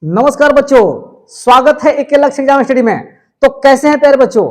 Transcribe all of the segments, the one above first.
नमस्कार बच्चों, स्वागत है एक लक्ष्य एग्जाम स्टडी में। तो कैसे हैं प्यारे बच्चों,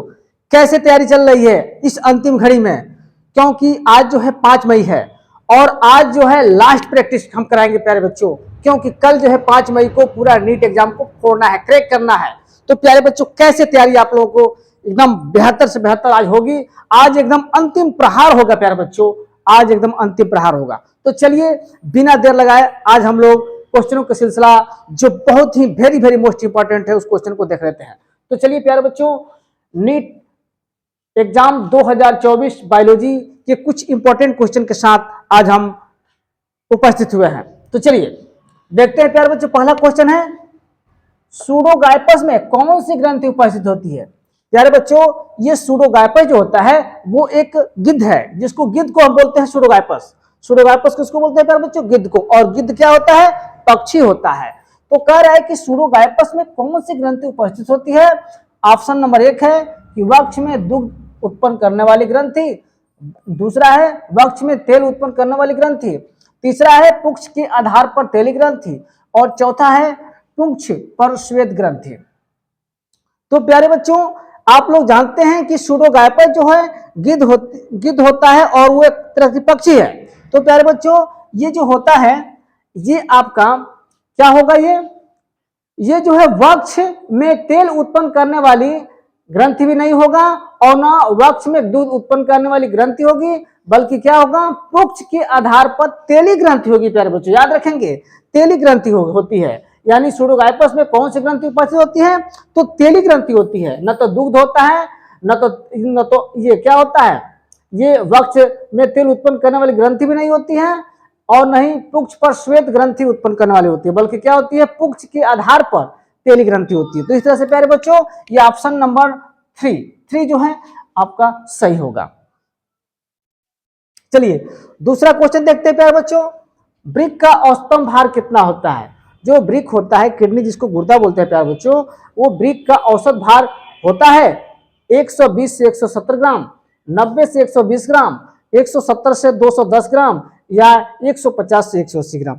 कैसे तैयारी चल रही है इस अंतिम घड़ी में? क्योंकि आज जो है 5 मई है और आज जो है लास्ट प्रैक्टिस हम कराएंगे प्यारे बच्चों, क्योंकि कल जो है 5 मई को पूरा नीट एग्जाम को फोड़ना है, क्रैक करना है। तो प्यारे बच्चों, कैसे तैयारी आप लोगों को एकदम बेहतर से बेहतर आज होगी। आज एकदम अंतिम प्रहार होगा प्यारे बच्चों, आज एकदम अंतिम प्रहार होगा। तो चलिए बिना देर लगाए आज हम लोग क्वेश्चनों का सिलसिला जो बहुत ही वेरी वेरी मोस्ट इंपॉर्टेंट है उस क्वेश्चन को देख लेते हैं। तो चलिए प्यारे बच्चों, नीट एग्जाम 2024 बायोलॉजी के कुछ इंपॉर्टेंट क्वेश्चन के साथ आज हम उपस्थित हुए हैं। तो चलिए देखते हैं प्यारे बच्चों। पहला क्वेश्चन है, सूडोगाइपस में कौन सी ग्रंथि उपस्थित होती है? प्यारे बच्चों, ये सूडोगाइपस जो होता है वो एक गिद्ध है, जिसको गिद्ध को हम बोलते हैं सूडोगाइपस। सूडोगाइपस किसको बोलते हैं प्यारे बच्चों? गिद्ध को। और गिद्ध क्या होता है? पक्षी होता है। तो कह रहा है कि सूडोगाइपस में कौन सी ग्रंथि उपस्थित होती है? ऑप्शन नंबर 1 है कि वक्ष में दुग्ध उत्पन्न करने वाली ग्रंथि, दूसरा है वक्ष में तेल उत्पन्न करने वाली ग्रंथि, तीसरा है पुक्ष के आधार पर तेली ग्रंथि, और चौथा है पुंछ पर श्वेत ग्रंथि। तो प्यारे बच्चों, आप लोग जानते हैं कि सूडोगाइपस जो है गिद्ध होता है और वो एक तरह की पक्षी है। तो प्यारे बच्चों, ये जो होता है ये आपका क्या होगा? ये जो है वक्ष में तेल उत्पन्न करने वाली ग्रंथि भी नहीं होगा और ना वक्ष में दूध उत्पन्न करने वाली ग्रंथि होगी, बल्कि क्या होगा? पुक्ष के आधार पर तेली ग्रंथि होगी। प्यारे बच्चों याद रखेंगे, तेली ग्रंथि होती है। यानी सूडोगाइपस में कौन सी ग्रंथि उपस्थित होती है? तो तेली ग्रंथि होती है। न तो दुग्ध होता है, न तो ये क्या होता है, ये वक्ष में तेल उत्पन्न करने वाली ग्रंथि भी नहीं होती है और नहीं पुक्ष पर श्वेत ग्रंथि उत्पन्न करने वाली होती है, बल्कि क्या होती है? पुक्ष के आधार पर तेली ग्रंथि होती है। तो इस तरह से प्यारे बच्चों ये ऑप्शन नंबर 3 जो है आपका सही होगा। चलिए दूसरा क्वेश्चन देखते हैं प्यारे बच्चों। वृक्क का औसतम भार कितना होता है? जो वृक्क होता है, किडनी जिसको गुर्दा बोलते हैं प्यारे बच्चों, वो वृक्क का औसत भार होता है 120 से 170 ग्राम, 90 से 120 ग्राम, 170 से 210 ग्राम या 150 से 180 ग्राम।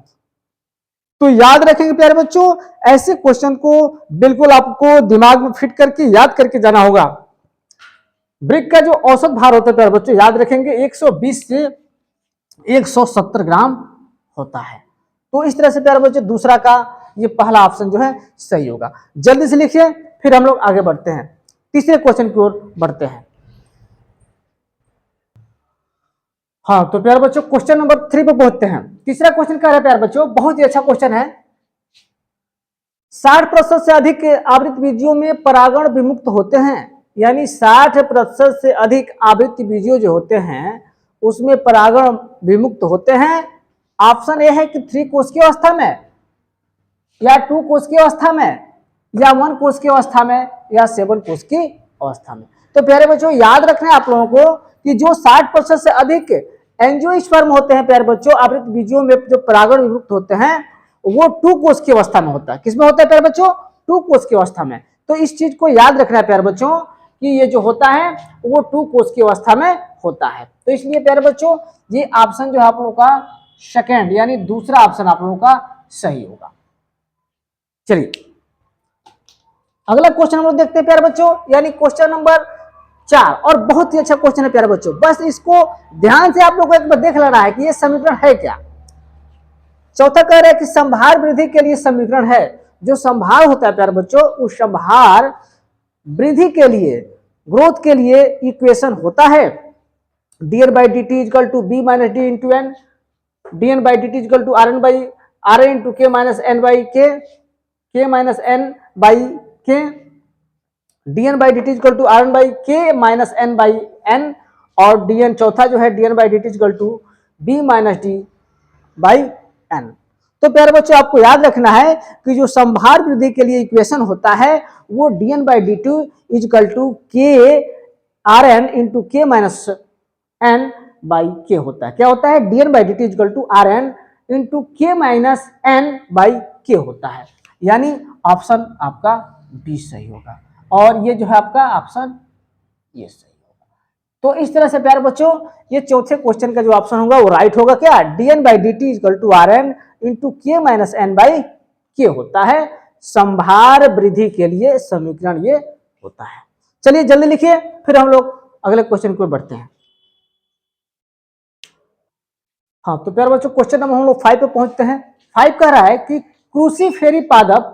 तो याद रखेंगे प्यारे बच्चों, ऐसे क्वेश्चन को बिल्कुल आपको दिमाग में फिट करके याद करके जाना होगा। वृक्क का जो औसत भार होता है प्यारे बच्चों, याद रखेंगे 120 से 170 ग्राम होता है। तो इस तरह से प्यारे बच्चों दूसरा का ये पहला ऑप्शन जो है सही होगा। जल्दी से लिखिए, फिर हम लोग आगे बढ़ते हैं, तीसरे क्वेश्चन की ओर बढ़ते हैं। हाँ तो प्यारे बच्चों क्वेश्चन नंबर 3 पे पहुंचते हैं। तीसरा क्वेश्चन क्या है प्यारे बच्चों, बहुत ही अच्छा क्वेश्चन है। 60% से अधिक आवृत बीजियों में परागण विमुक्त होते हैं। यानी 60% से अधिक आवृत बीजियों जो होते हैं उसमें परागण विमुक्त होते हैं। ऑप्शन ए है कि 3 कोश की अवस्था में, या 2 कोश की अवस्था में, या 1 कोश की अवस्था में, या 7 कोश की अवस्था में। तो प्यारे बच्चों याद रखना है आप लोगों को कि जो 60% से अधिक एंजियोस्पर्म होते हैं प्यारे बच्चों, आवृत बीजियों में जो परागण विमुक्त होते हैं वो 2 कोश की अवस्था में होता है। किसमें होता है प्यारे बच्चों? 2 कोश की अवस्था में। तो इस चीज को याद रखना है प्यारे बच्चों कि ये जो होता है वो 2 कोश की अवस्था में होता है। तो इसलिए प्यारे बच्चों ये ऑप्शन जो है आप लोगों का सेकेंड यानी दूसरा ऑप्शन आप लोगों का सही होगा। चलिए अगला क्वेश्चन हम लोग देखते हैं प्यारे बच्चों, यानी क्वेश्चन नंबर 4। और बहुत ही अच्छा क्वेश्चन है प्यारे बच्चों, बस इसको ध्यान से आप लोगों को एक बार देख लेना है कि ये समीकरण है क्या। चौथा कह रहा है कि संभार वृद्धि के लिए समीकरण है। जो संभार होता है प्यारे बच्चों, उस संभार वृद्धि के लिए, ग्रोथ के लिए इक्वेशन होता है dn/dt = b - d × n, dn/dt = rn × k - n/k, k - n/k, dn/dt = rn/k - n/n, और dn चौथा जो है dn/dt = b - d/n। तो प्यारे बच्चों आपको याद रखना है कि जो संभार वृद्धि के लिए इक्वेशन होता है वो dn/dt = k rn × k - n/k होता है। क्या होता है? dn/dt = rn × k - n/k होता है। यानी ऑप्शन आपका बी सही होगा और ये जो है आपका ऑप्शन ये सही होगा। तो इस तरह से प्यारे बच्चों ये चौथे क्वेश्चन का जो ऑप्शन होगा वो राइट होगा। क्या? dn/dt = rn × k - n/k होता है। संभार वृद्धि के लिए समीकरण ये होता है। चलिए जल्दी लिखिए, फिर हम लोग अगले क्वेश्चन को बढ़ते हैं। हाँ तो प्यारे बच्चों क्वेश्चन नंबर हम लोग 5 पे पहुंचते हैं। 5 कह रहा है कि क्रूसीफेरी पादप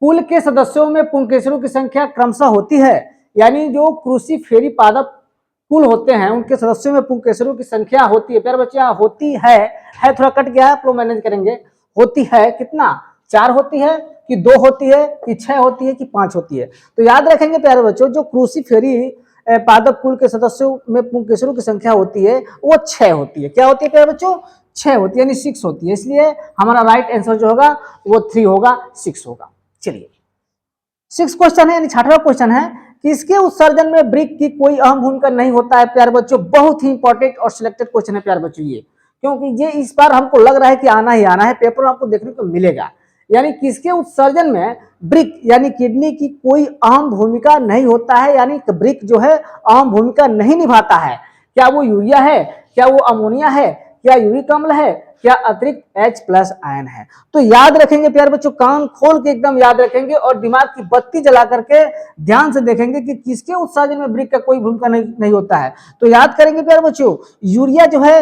कुल के सदस्यों में पुंकेसरों की संख्या क्रमशः होती है। यानी जो क्रूसीफेरी पादप कुल होते हैं उनके सदस्यों में पुंकेसरों की संख्या होती है। प्यारे बच्चे होती है थोड़ा कट गया है, आप लोग मैनेज करेंगे। होती है कितना, 4 होती है कि 2 होती है कि 6 होती है कि 5 होती है। तो याद रखेंगे प्यारे बच्चों, जो क्रूसीफेरी पादप कुल के सदस्यों में पुंकेसरों की संख्या होती है वो 6 होती है। क्या होती है प्यारे बच्चों, 6 होती है, यानी 6 होती है। इसलिए हमारा राइट आंसर जो होगा वो 3 होगा, 6 होगा। चलिए 6 क्वेश्चन है, यानी 6वां क्वेश्चन है कि इसके उत्सर्जन में ब्रिक की कोई अहम भूमिका नहीं होता है। प्यारे बच्चों बहुत ही इंपॉर्टेंट और सिलेक्टेड क्वेश्चन है प्यारे बच्चों ये, क्योंकि ये इस बार हमको लग रहा है कि आना ही आना है, पेपर में आपको देखने को मिलेगा। यानी किसके उत्सर्जन में ब्रिक यानी किडनी की कोई अहम भूमिका नहीं होता है, यानी ब्रिक जो है अहम भूमिका नहीं निभाता है। क्या वो यूरिया है, क्या वो अमोनिया है, क्या यूरिक अम्ल है, क्या अतिरिक्त H+ आयन है। तो याद रखेंगे प्यारे बच्चों, कान खोल के एकदम याद रखेंगे और दिमाग की बत्ती जला करके ध्यान से देखेंगे कि किसके उत्सर्जन में ब्रिक का कोई भूमिका नहीं होता है। तो याद करेंगे प्यारे बच्चों, यूरिया जो है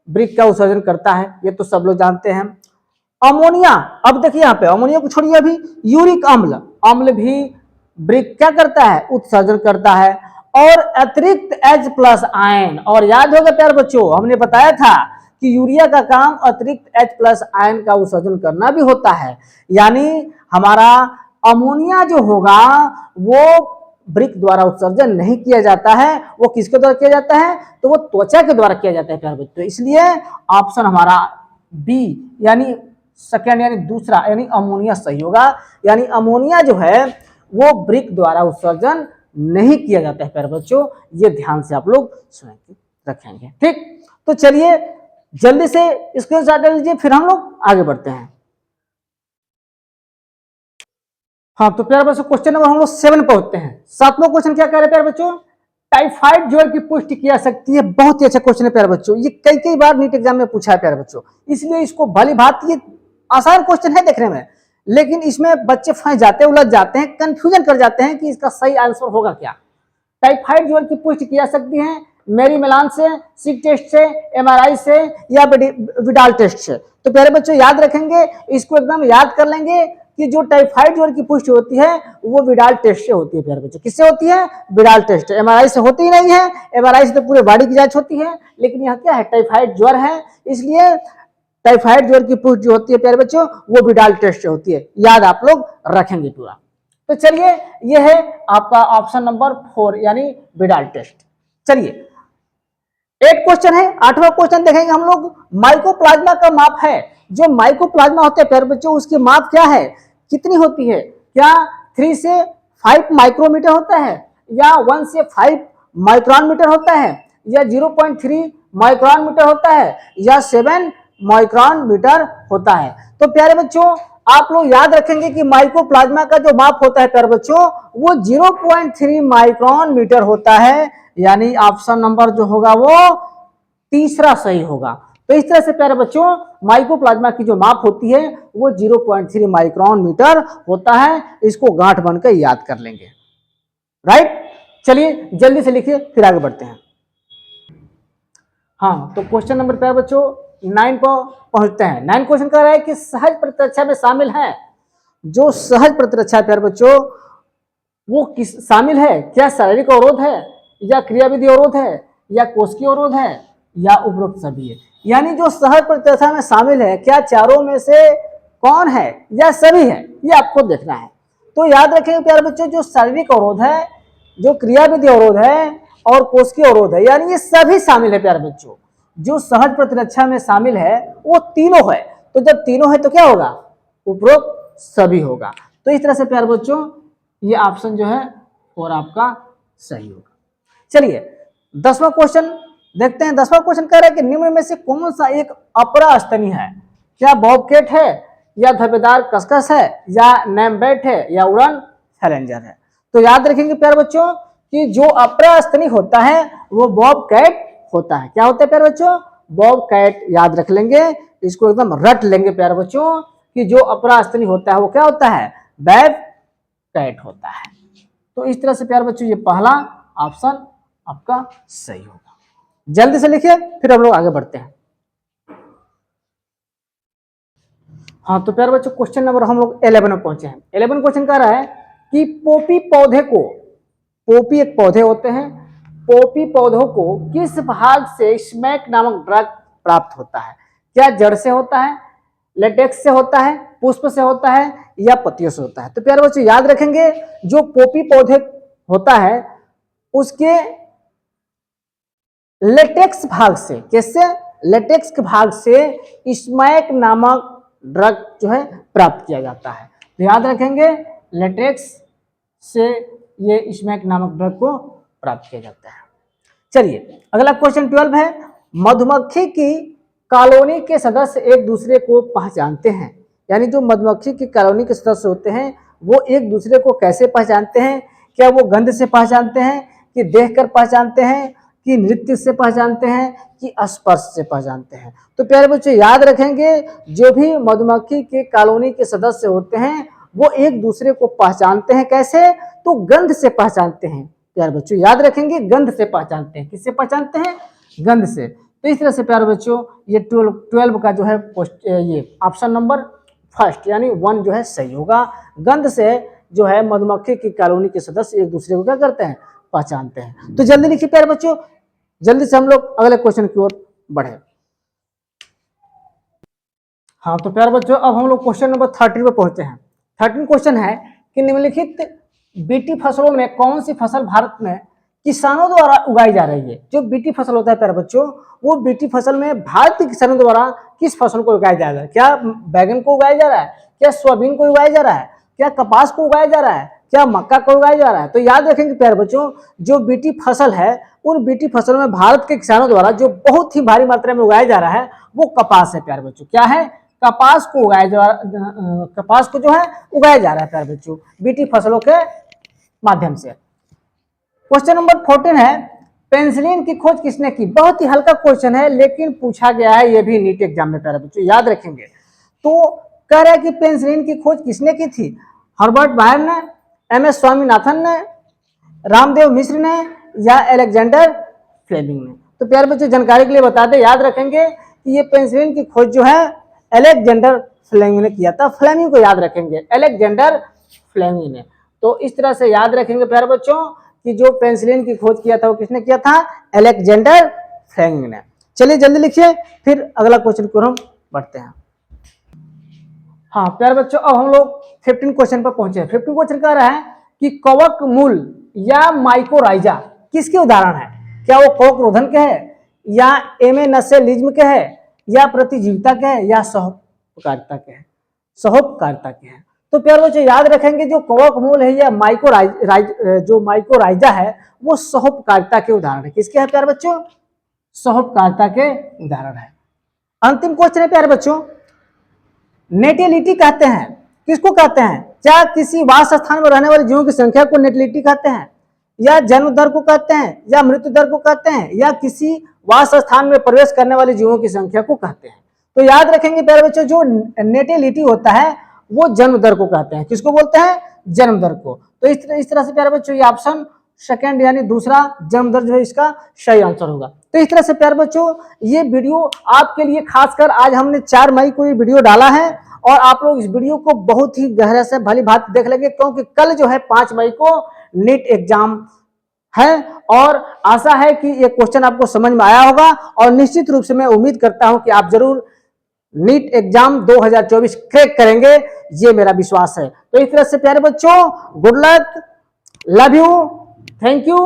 ब्रिक का उत्सर्जन करता है, ये तो सब लोग जानते हैं। अमोनिया, अब देखिए यहाँ पे अमोनिया को छोड़िए, अभी यूरिक अम्ल भी ब्रिक क्या करता है, उत्सर्जन करता है। और अतिरिक्त H+ आयन, और याद होगा प्यारे बच्चों हमने बताया था कि यूरिया का काम अतिरिक्त H+ आयन का उत्सर्जन करना भी होता है। यानी हमारा अमोनिया जो होगा वो ब्रिक द्वारा उत्सर्जन नहीं किया जाता है, वो किसके द्वारा किया जाता है, तो वो त्वचा के द्वारा किया जाता है प्यारे बच्चों। इसलिए ऑप्शन हमारा बी यानी सेकेंड यानी दूसरा यानी अमोनिया सही होगा। यानी अमोनिया जो है वो ब्रिक द्वारा उत्सर्जन नहीं किया जाता है प्यारे बच्चों, ये ध्यान से आप लोग सुनेंगे रखेंगे। ठीक, तो चलिए जल्दी से इसको स्टार्ट कर लीजिए, फिर हम लोग आगे बढ़ते हैं। हाँ तो प्यारे बच्चों क्वेश्चन नंबर हम लोग 7 पहुंचते हैं। 7वां क्वेश्चन क्या कह रहे हैं प्यारे बच्चों, टाइफाइड ज्वर की पुष्टि की जा सकती है। बहुत ही अच्छा क्वेश्चन है प्यारे बच्चों, ये कई बार नीट एग्जाम में पूछा है प्यारे बच्चों, इसलिए इसको भली भांति, ये आसान क्वेश्चन है देखने में, लेकिन इसमें बच्चे फंस जाते हैं, उलझ जाते हैं, कंफ्यूजन कर जाते हैं कि इसका सही आंसर होगा क्या। टाइफाइड ज्वर की पुष्टि की जा सकती है मेरी मिलान से, सिक टेस्ट से, MRI से या विडाल टेस्ट से। तो प्यारे बच्चों याद रखेंगे, इसको एकदम याद कर लेंगे कि जो टाइफाइड ज्वर की पुष्टि होती है वो विडाल टेस्ट से होती है प्यारे बच्चों। किससे होती है, विडाल टेस्ट। MRI से होती ही नहीं है, MRI से तो पूरे बॉडी की जांच होती है, लेकिन यहाँ क्या है, टाइफाइड ज्वर है, इसलिए टाइफाइड ज्वर की पुष्टि होती है प्यारे बच्चों वो विडाल टेस्ट से होती है। याद आप लोग रखेंगे पूरा। तो चलिए ये है आपका ऑप्शन नंबर 4 यानी विडाल टेस्ट। चलिए 8 क्वेश्चन है। 8वां क्वेश्चन देखेंगे हम लोग, माइकोप्लाज्मा का माप है। जो माइकोप्लाज्मा होते हैं प्यारे बच्चों उसकी माप क्या है, कितनी होती है, क्या 3 से 5 माइक्रोमीटर होता है, या 1 से 5 माइक्रोन मीटर होता है, या 0.3 माइक्रोन मीटर होता है, या 7 माइक्रोन मीटर होता है। तो प्यारे बच्चों आप लोग याद रखेंगे कि माइकोप्लाज्मा का जो माप होता है प्यारे बच्चों वो 0.3 माइक्रोन मीटर होता है। यानी ऑप्शन नंबर जो होगा वो तीसरा सही होगा। तो इस तरह से प्यारे बच्चों माइकोप्लाज्मा की जो माप होती है वो 0.3 माइक्रोन मीटर होता है। इसको गांठ बनकर याद कर लेंगे, राइट। चलिए जल्दी से लिखिए फिर आगे बढ़ते हैं। हाँ तो क्वेश्चन नंबर प्यारे बच्चों 9 पर पहुंचते हैं। 9 क्वेश्चन कह रहा है कि सहज प्रतिरक्षा में शामिल है। जो सहज प्रतिरक्षा प्यारे बच्चों वो किस शामिल है, क्या शारीरिक अवरोध है, या क्रियाविधि अवरोध है, या कोशिकीय अवरोध है, या उपरोक्त सभी है। यानी जो सहज प्रतिरक्षा में शामिल है, क्या चारों में से कौन है या सभी है, ये आपको देखना है। तो याद रखेंगे प्यारे बच्चों, जो शारीरिक अवरोध है, जो क्रियाविधि अवरोध है और कोशिकीय अवरोध है, यानी ये सभी शामिल है प्यारे बच्चों। जो सहज प्रतिरक्षा में शामिल है वो तीनों है। तो जब तीनों है तो क्या होगा, उपरोक्त सभी होगा। तो इस तरह से प्यारे बच्चों ये ऑप्शन जो है और आपका सही होगा। चलिए 10वां क्वेश्चन देखते हैं। 10वां क्वेश्चन कह रहा है कि निम्न में से कौन सा एक अपरास्तनीय है, क्या बॉबकेट है, या धब्बेदार कसकस है, या नैमबैट है, या उड़न फैलेंजर है। तो याद रखेंगे प्यारे बच्चों कि जो अपरास्तनीय होता है वो बॉबकैट होता है। क्या होता है प्यारे बच्चों, बॉबकैट। याद रख लेंगे, इसको एकदम रट लेंगे प्यारे बच्चों कि जो अपरास्तनीय होता है वो क्या होता है, बैब कैट होता है। तो इस तरह से प्यारे बच्चों ये पहला ऑप्शन आपका सही होगा। जल्दी से लिखिए फिर हम लोग आगे बढ़ते हैं। हाँ तो प्यारे बच्चों क्वेश्चन नंबर हम लोग 11 में पहुंचे हैं। 11 क्वेश्चन कह रहा है कि पोपी पौधे को, पोपी एक पौधे होते हैं, पोपी पौधों को किस भाग से स्मैक नामक ड्रग प्राप्त होता है? क्या जड़ से होता है, लेटेक्स से होता है, पुष्प से होता है या पत्तियों से होता है? तो प्यारे बच्चों याद रखेंगे जो पोपी पौधे होता है उसके लेटेक्स भाग से, किससे? लेटेक्स के भाग से स्मैक नामक ड्रग जो है प्राप्त किया जाता है। तो याद रखेंगे लेटेक्स से ये स्मैक नामक ड्रग को प्राप्त किया जाता है। चलिए अगला क्वेश्चन 12 है, मधुमक्खी की कॉलोनी के सदस्य एक दूसरे को पहचानते हैं, यानी जो मधुमक्खी की कॉलोनी के सदस्य होते हैं वो एक दूसरे को कैसे पहचानते हैं? क्या वो गंध से पहचानते हैं, कि देखकर पहचानते हैं, कि नृत्य से पहचानते हैं, कि स्पर्श से पहचानते हैं? तो प्यारे बच्चों याद रखेंगे जो भी मधुमक्खी के कॉलोनी के सदस्य होते हैं वो एक दूसरे को पहचानते हैं, कैसे? तो गंध से पहचानते हैं। प्यारे बच्चों याद रखेंगे गंध से पहचानते हैं। किससे पहचानते हैं? गंध से। तो इस तरह से प्यारे बच्चों ये 12 का जो है ये ऑप्शन नंबर फर्स्ट यानी 1 जो है सही होगा। गंध से जो है मधुमक्खी की कॉलोनी के सदस्य एक दूसरे को क्या करते हैं? पहचानते हैं। तो जल्दी लिखिए प्यारे बच्चों, जल्दी से हम लोग अगले क्वेश्चन की ओर बढ़े। हाँ तो प्यारे बच्चों अब हम लोग क्वेश्चन नंबर 13 पे पहुंचे हैं। 13 क्वेश्चन है कि निम्नलिखित बीटी फसलों में कौन सी फसल भारत में किसानों द्वारा उगाई जा रही है? जो बीटी फसल होता है प्यारे बच्चों, वो बीटी फसल में भारत के किसानों द्वारा किस फसल को उगाया जा रहा है? क्या बैगन को उगाया जा रहा है, क्या सोयाबीन को उगाया जा रहा है, क्या कपास को उगाया जा रहा है, क्या मक्का को उगाया जा रहा है? तो याद रखेंगे प्यारे बच्चों जो बीटी फसल है उन बीटी फसल में भारत के किसानों द्वारा जो बहुत ही भारी मात्रा में उगाया जा रहा है वो कपास है प्यारे बच्चों। क्या है? कपास को उगाया जा कपास को जो है उगाया जा रहा है प्यारे बच्चों बीटी फसलों के माध्यम से। क्वेश्चन नंबर 14 है, पेनिसिलिन की खोज किसने की? बहुत ही हल्का क्वेश्चन है लेकिन पूछा गया है ये भी नीट एग्जाम में प्यारे बच्चों, याद रखेंगे। तो कह रहा है कि पेनिसिलिन की खोज किसने की थी? हर्बर्ट बायर ने, एमएस स्वामीनाथन ने, रामदेव मिश्र ने या अलेक्जेंडर फ्लेमिंग ने? तो प्यारे बच्चों जानकारी के लिए बता दें, याद रखेंगे कि ये पेनिसिलिन की खोज जो है अलेक्जेंडर फ्लेमिंग ने किया था। फ्लेमिंग को याद रखेंगे, अलेक्जेंडर फ्लेमिंग ने। तो इस तरह से याद रखेंगे प्यारे बच्चों कि जो पेनिसिलिन की खोज किया था वो किसने किया था? अलेक्जेंडर फ्लेमिंग ने। चलिए जल्दी लिखिए फिर अगला क्वेश्चन को हम बढ़ते हैं। हाँ प्यारे बच्चों अब हम लोग 15 क्वेश्चन पर पहुंचे। 15 क्वेश्चन कह रहा है कि कवक मूल या माइकोराइजा किसके उदाहरण है? क्या वो कवक रोधन के है, या एमेनसेलिज्म के है, या प्रतिजीविता के है, या सहोपकारिता के है? सहोपकारिता के है। तो प्यारे बच्चों याद रखेंगे जो कवक मूल है या जो माइकोराइजा है वो सहोपकारिता के उदाहरण है। किसके है प्यारे बच्चों? सहोपकारिता के उदाहरण है। अंतिम क्वेश्चन है प्यारे बच्चों, नेटिलिटी कहते हैं, किसको कहते हैं? क्या किसी वास स्थान में रहने वाले जीवों की संख्या को नेटिलिटी कहते हैं, या जन्म दर को कहते हैं, या मृत्यु दर को कहते हैं, या किसी वास स्थान में प्रवेश करने वाले जीवों की संख्या को कहते हैं? तो याद रखेंगे प्यारे बच्चों जो नेटिलिटी होता है वो जन्म दर को कहते हैं। किसको बोलते हैं? जन्म दर को। तो इस तरह से प्यारे बच्चों ये ऑप्शन सेकंड यानी दूसरा जन्म दर जो है इसका सही आंसर होगा। तो इस तरह से प्यारे बच्चों ये वीडियो आपके लिए खासकर आज हमने 4 मई को ये वीडियो डाला है और आप लोग इस वीडियो को बहुत ही गहरे से भली बात देख लेंगे क्योंकि कल जो है 5 मई को नीट एग्जाम है और आशा है कि ये क्वेश्चन आपको समझ में आया होगा और निश्चित रूप से मैं उम्मीद करता हूं कि आप जरूर नीट एग्जाम 2024 क्रैक करेंगे, ये मेरा विश्वास है। तो इस तरह से प्यारे बच्चों good luck, love you, thank you.